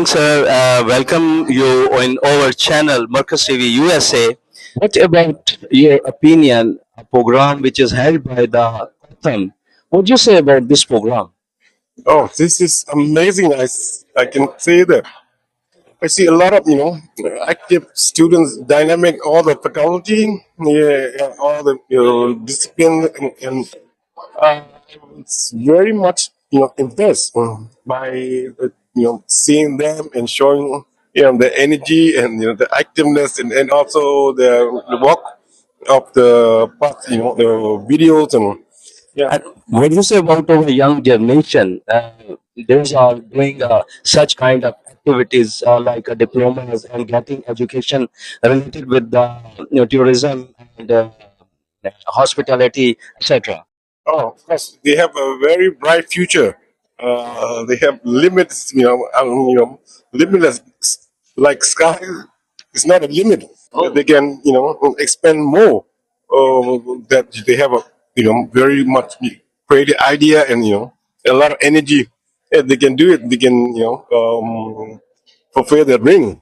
sir. Welcome you in our channel, Marcus TV USA. What about your opinion? A program which is held by the Gotham. What do you say about this program? Oh, this is amazing. I can say that. I see a lot of, active students, dynamic, all the faculty, yeah, all the, discipline, and it's very much, impressed by, seeing them and showing, the energy and, the activeness and also the work of the past, the videos and, yeah. And what do you say about our young generation? Those are doing such kind of activities like diplomas and getting education related with the tourism and hospitality, etc. Oh, of course, they have a very bright future. They have limits, limitless, like sky is not a limit. They can, expand more. That they have a, very much creative idea and, a lot of energy. If they can do it, they can, fulfill their dream.